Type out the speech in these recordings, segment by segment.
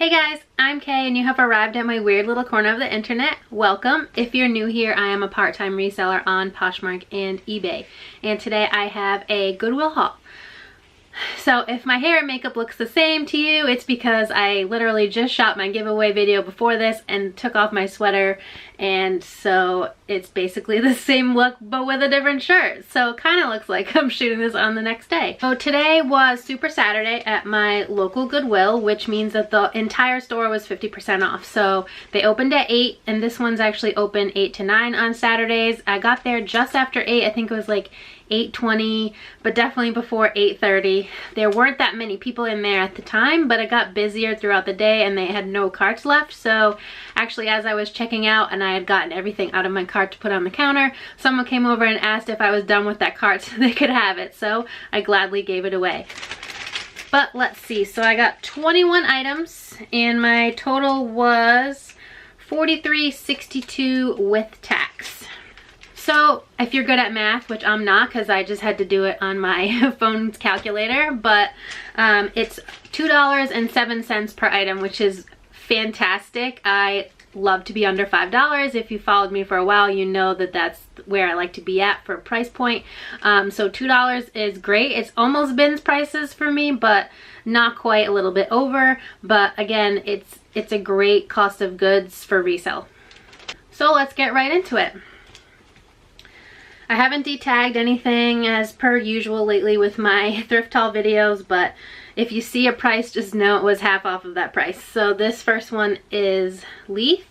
Hey guys, I'm Kay and you have arrived at my weird little corner of the internet. Welcome. If you're new here, I am a part-time reseller on Poshmark and eBay. And today I have a Goodwill haul. So if my hair and makeup looks the same to you, it's because I literally just shot my giveaway video before this and took off my sweater, and so it's basically the same look but with a different shirt. So it kind of looks like I'm shooting this on the next day. So today was Super Saturday at my local Goodwill, which means that the entire store was 50% off. So they opened at 8 and this one's actually open 8 to 9 on Saturdays. I got there just after 8. I think it was like 8:20, but definitely before 8:30. There weren't that many people in there at the time, but it got busier throughout the day and they had no carts left. So actually, as I was checking out and I had gotten everything out of my cart to put on the counter, someone came over and asked if I was done with that cart so they could have it. So I gladly gave it away. But let's see, so I got 21 items and my total was $43.62 with tax. So if you're good at math, which I'm not because I just had to do it on my phone's calculator, but it's $2.07 per item, which is fantastic. I love to be under $5. If you followed me for a while, you know that that's where I like to be at for a price point. So $2 is great. It's almost bins prices for me, but not quite, a little bit over. But again, it's a great cost of goods for resale. So let's get right into it. I haven't detagged anything as per usual lately with my thrift haul videos, but if you see a price, just know it was half off of that price. So this first one is Leaf.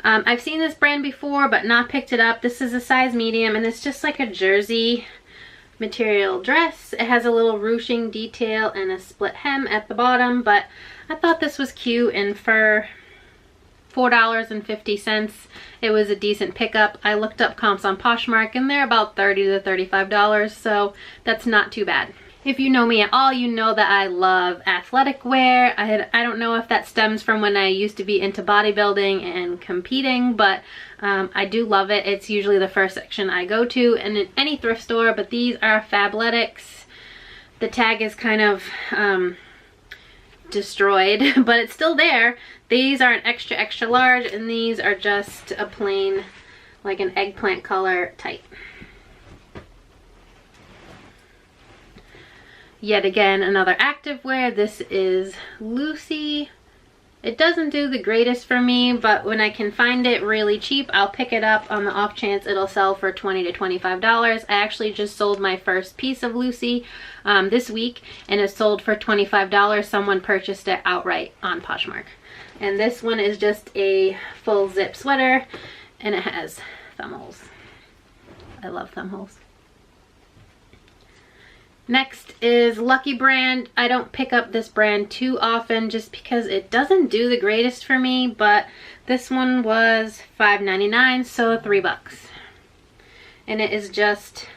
I've seen this brand before, but not picked it up. This is a size medium, and it's just like a jersey material dress. It has a little ruching detail and a split hem at the bottom, but I thought this was cute, and for $4.50 it was a decent pickup. I looked up comps on Poshmark and they're about $30 to $35, so that's not too bad. If you know me at all, you know that I love athletic wear. I don't know if that stems from when I used to be into bodybuilding and competing, but I do love it. It's usually the first section I go to in any thrift store, but these are Fabletics. The tag is kind of destroyed, but it's still there. These are an extra large, and these are just a plain, like an eggplant color type. Yet again, another activewear. This is Lucy. It doesn't do the greatest for me, but when I can find it really cheap, I'll pick it up on the off chance it'll sell for $20 to $25. I actually just sold my first piece of Lucy this week, and it sold for $25. Someone purchased it outright on Poshmark. And this one is just a full zip sweater, and it has thumb holes. I love thumb holes. Next is Lucky brand. I don't pick up this brand too often just because it doesn't do the greatest for me, but this one was $5.99, so $3. And it is just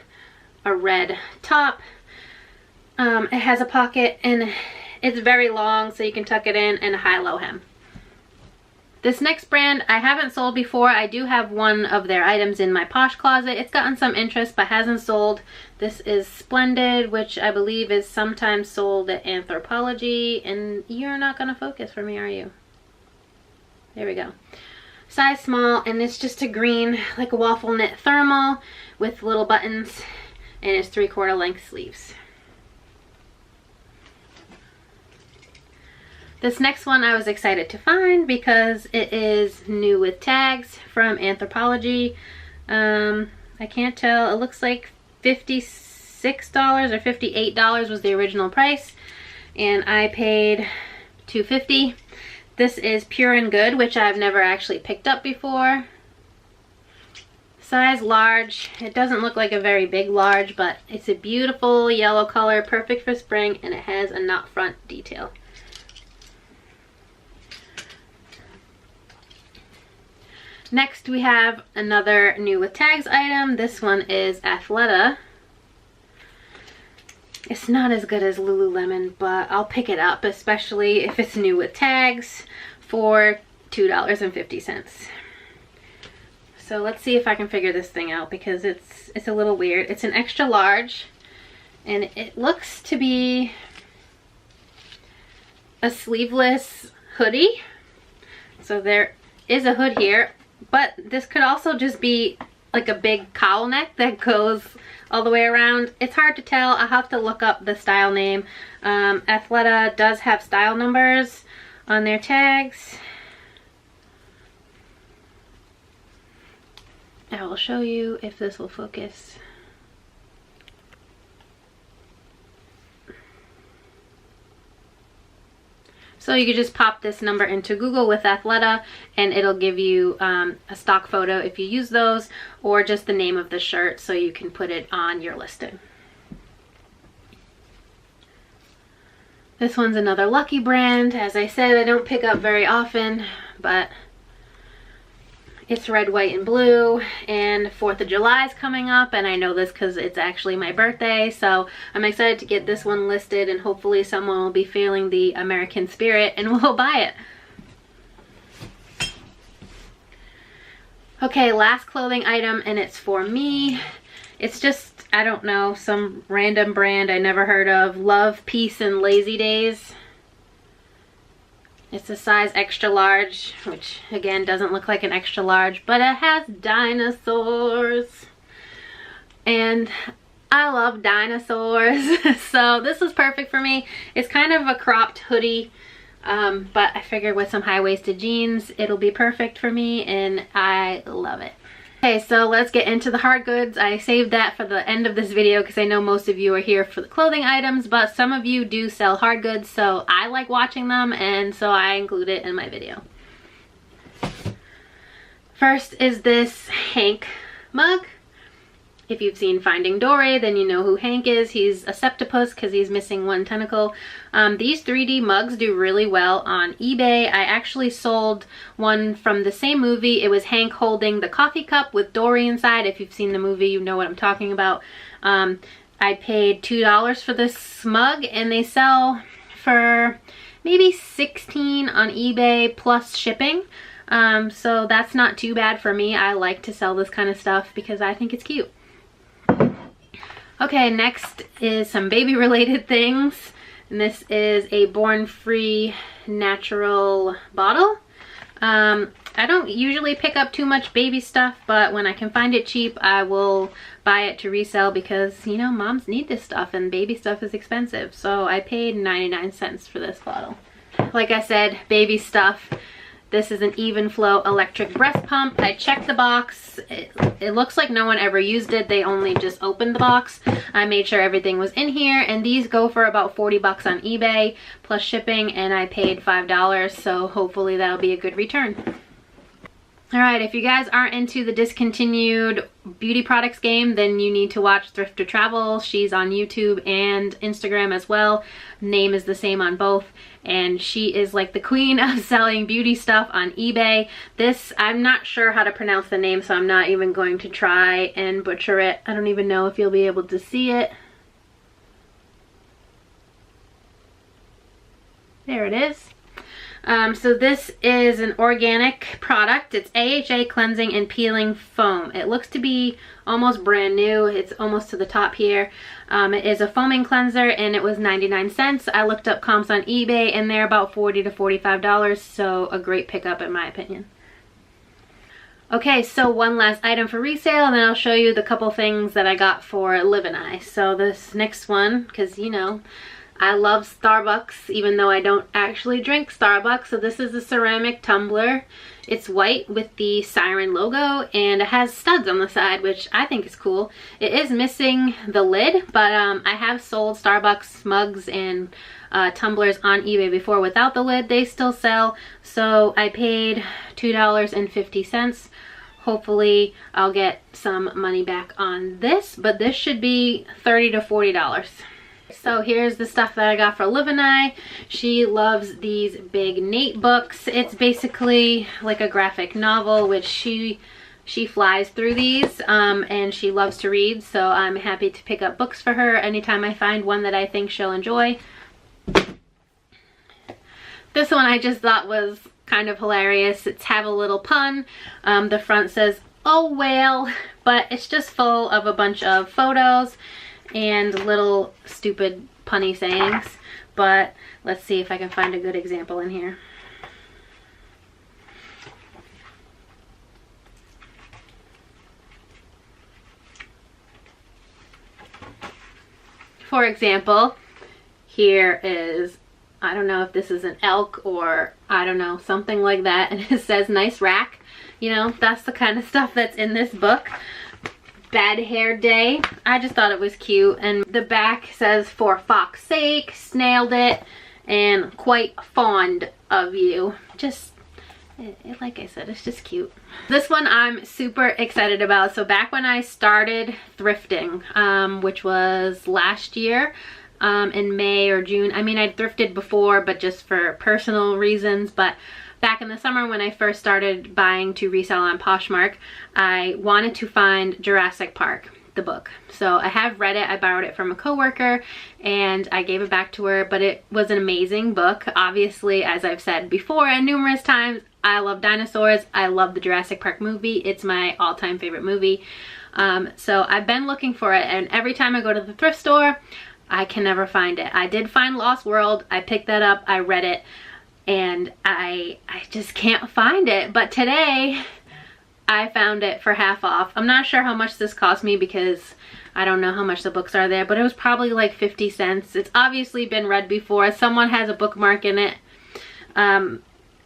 a red top. It has a pocket and it's very long, so you can tuck it in, and a high-low hem. This next brand I haven't sold before. I do have one of their items in my Posh closet. It's gotten some interest but hasn't sold. This is Splendid, which I believe is sometimes sold at Anthropologie. And you're not going to focus for me, are you? There we go. Size small, and it's just a green, like a waffle knit thermal with little buttons, and it's 3/4 length sleeves. This next one I was excited to find because it is new with tags from Anthropologie. I can't tell. It looks like $56 or $58 was the original price, and I paid $2.50. This is Pure and Good, which I've never actually picked up before. Size large. It doesn't look like a very big large, but it's a beautiful yellow color, perfect for spring, and it has a knot front detail. Next we have another new with tags item. This one is Athleta. It's not as good as Lululemon, but I'll pick it up, especially if it's new with tags, for $2.50. So let's see if I can figure this thing out because it's a little weird. It's an extra large, and it looks to be a sleeveless hoodie. So there is a hood here, but this could also just be like a big cowl neck that goes all the way around. It's hard to tell. I'll have to look up the style name. Athleta does have style numbers on their tags. I will show you if this will focus. So you could just pop this number into Google with Athleta and it'll give you a stock photo if you use those, or just the name of the shirt so you can put it on your listing. This one's another Lucky brand. As I said, I don't pick up very often, but it's red, white, and blue, and 4th of July is coming up, and I know this because it's actually my birthday, so I'm excited to get this one listed, and hopefully someone will be feeling the American spirit and will buy it. Okay, last clothing item, and it's for me. It's just, I don't know, some random brand I never heard of. Love, Peace, and Lazy Days. It's a size extra large, which again doesn't look like an extra large, but it has dinosaurs. And I love dinosaurs. So this was perfect for me. It's kind of a cropped hoodie, but I figured with some high-waisted jeans, it'll be perfect for me, and I love it. Okay, so let's get into the hard goods. I saved that for the end of this video because I know most of you are here for the clothing items, but some of you do sell hard goods, so I like watching them, and so I include it in my video. First is this Hank mug. If you've seen Finding Dory, then you know who Hank is. He's a septopus because he's missing one tentacle. These 3D mugs do really well on eBay. I actually sold one from the same movie. It was Hank holding the coffee cup with Dory inside. If you've seen the movie, you know what I'm talking about. I paid $2 for this mug, and they sell for maybe $16 on eBay plus shipping. So that's not too bad for me. I like to sell this kind of stuff because I think it's cute. Okay, next is some baby related things, and this is a Born Free natural bottle. I don't usually pick up too much baby stuff, but when I can find it cheap, I will buy it to resell because, you know, moms need this stuff and baby stuff is expensive. So I paid 99 cents for this bottle. Like I said, baby stuff. This is an Even Flow electric breast pump. I checked the box. It looks like no one ever used it. They only just opened the box. I made sure everything was in here, and these go for about 40 bucks on eBay plus shipping, and I paid $5, so hopefully that'll be a good return. Alright, if you guys aren't into the discontinued beauty products game, then you need to watch Thrift or Travel. She's on YouTube and Instagram as well. Name is the same on both. And she is like the queen of selling beauty stuff on eBay. This, I'm not sure how to pronounce the name, so I'm not even going to try and butcher it. I don't even know if you'll be able to see it. There it is. So this is an organic product. It's AHA cleansing and peeling foam. It looks to be almost brand new. It's almost to the top here. It is a foaming cleanser, and it was 99 cents. I looked up comps on eBay, and they're about $40 to $45, so a great pickup in my opinion. Okay, so one last item for resale, and then I'll show you the couple things that I got for Liv and I. So this next one, because you know, I love Starbucks, even though I don't actually drink Starbucks. So this is a ceramic tumbler. It's white with the siren logo, and it has studs on the side, which I think is cool. It is missing the lid, but I have sold Starbucks mugs and tumblers on eBay before without the lid. They still sell, so I paid $2.50. Hopefully I'll get some money back on this, but this should be $30 to $40. So here's the stuff that I got for Liv and I. She loves these big Nate books. It's basically like a graphic novel, which she flies through these, and she loves to read, so I'm happy to pick up books for her anytime I find one that I think she'll enjoy. This one I just thought was kind of hilarious. It's Have a Little Pun. The front says, "Oh well," but it's just full of a bunch of photos and little stupid punny sayings. But let's see if I can find a good example in here. for example, here is, I don't know if this is an elk or I don't know, something like that, and it says nice rack. You know, that's the kind of stuff that's in this book. Bad hair day. I just thought it was cute. And the back says, for fox's sake, snailed it, and quite fond of you. Just, like I said, it's just cute. This one I'm super excited about. So back when I started thrifting, which was last year, in May or June. I mean, I'd thrifted before, but just for personal reasons. But back in the summer when I first started buying to resell on Poshmark, I wanted to find Jurassic Park, the book. So I have read it. I borrowed it from a coworker and I gave it back to her, but it was an amazing book. Obviously, as I've said before and numerous times, I love dinosaurs. I love the Jurassic Park movie. It's my all-time favorite movie. So I've been looking for it, and every time I go to the thrift store, I can never find it. I did find Lost World. I picked that up. I read it. And I just can't find it. But today I found it for half off. I'm not sure how much this cost me because I don't know how much the books are there, but it was probably like 50 cents. It's obviously been read before. Someone has a bookmark in it.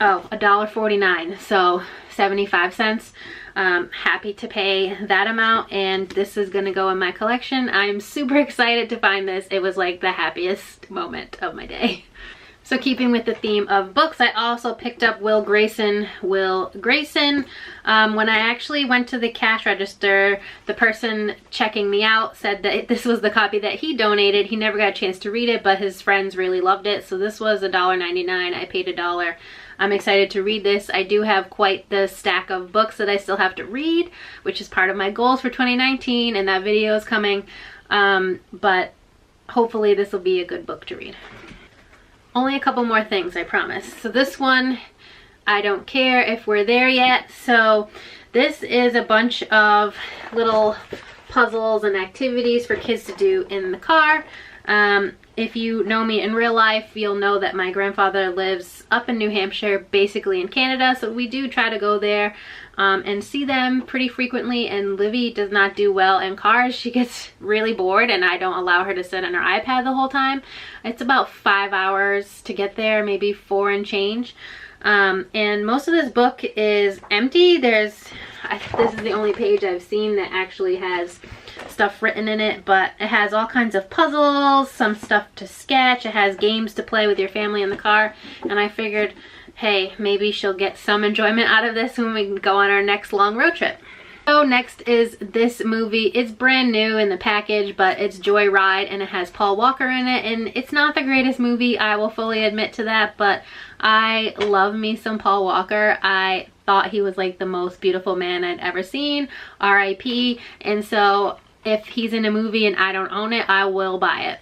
Oh, $1.49, so 75 cents. Happy to pay that amount, and this is gonna go in my collection. I'm super excited to find this. It was like the happiest moment of my day. So keeping with the theme of books, I also picked up Will Grayson. When I actually went to the cash register, the person checking me out said that this was the copy that he donated. He never got a chance to read it, but his friends really loved it. So this was $1.99. I paid $1. I'm excited to read this. I do have quite the stack of books that I still have to read, which is part of my goals for 2019, and that video is coming. But hopefully this will be a good book to read. Only a couple more things, I promise. So this one, I don't care if we're there yet. So this is a bunch of little puzzles and activities for kids to do in the car. If you know me in real life, you'll know that my grandfather lives up in New Hampshire, basically in Canada. So we do try to go there and see them pretty frequently. And Livy does not do well in cars. She gets really bored, and I don't allow her to sit on her iPad the whole time. It's about 5 hours to get there, maybe 4 and change. And most of this book is empty. This is the only page I've seen that actually has stuff written in it, but it has all kinds of puzzles, some stuff to sketch. It has games to play with your family in the car, and I figured, hey, maybe she'll get some enjoyment out of this when we can go on our next long road trip. So next is this movie. It's brand new in the package, but it's Joyride, and it has Paul Walker in it, and it's not the greatest movie, I will fully admit to that, but I love me some Paul Walker. I thought he was like the most beautiful man I'd ever seen, R.I.P. And so if he's in a movie and I don't own it, I will buy it.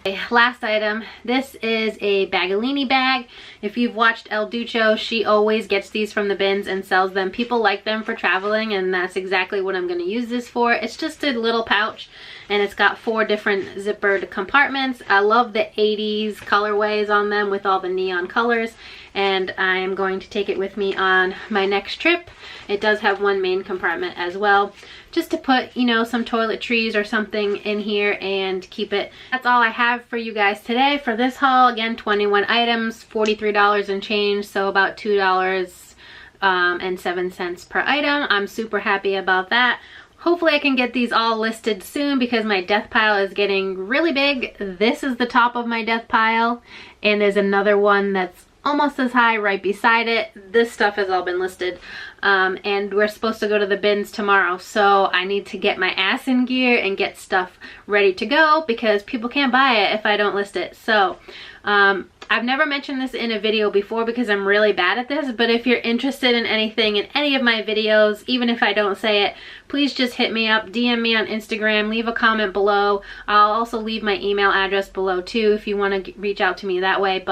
Okay, last item, this is a Bagolini bag. If you've watched El Ducho, she always gets these from the bins and sells them. People like them for traveling, and that's exactly what I'm going to use this for. It's just a little pouch, and it's got 4 different zippered compartments. I love the 80s colorways on them with all the neon colors, and I'm going to take it with me on my next trip. It does have 1 main compartment as well, just to put, you know, some toiletries or something in here and keep it. That's all I have for you guys today for this haul. Again, 21 items, $43 and change, so about $2.07 per item. I'm super happy about that. Hopefully I can get these all listed soon because my death pile is getting really big. This is the top of my death pile, and there's another one that's almost as high right beside it. This stuff has all been listed, and we're supposed to go to the bins tomorrow, so I need to get my ass in gear and get stuff ready to go because people can't buy it if I don't list it. So I've never mentioned this in a video before because I'm really bad at this, but if you're interested in anything in any of my videos, even if I don't say it, please just hit me up, DM me on Instagram, leave a comment below. I'll also leave my email address below too if you want to reach out to me that way.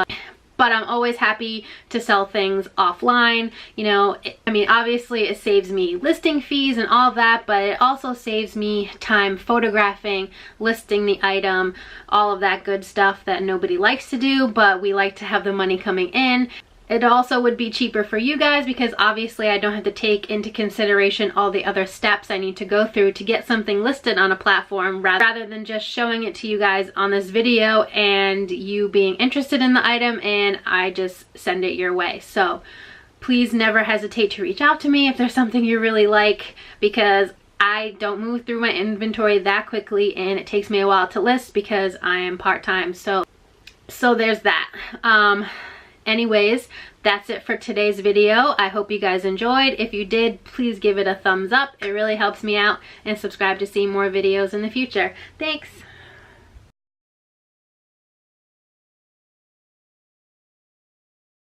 But I'm always happy to sell things offline. You know, I mean, obviously it saves me listing fees and all of that, but it also saves me time photographing, listing the item, all of that good stuff that nobody likes to do, but we like to have the money coming in. It also would be cheaper for you guys because obviously I don't have to take into consideration all the other steps I need to go through to get something listed on a platform, rather than just showing it to you guys on this video and you being interested in the item and I just send it your way. So please never hesitate to reach out to me if there's something you really like, because I don't move through my inventory that quickly and it takes me a while to list because I am part-time. So there's that. Anyways, that's it for today's video. I hope you guys enjoyed. If you did, please give it a thumbs up. It really helps me out, and subscribe to see more videos in the future. Thanks.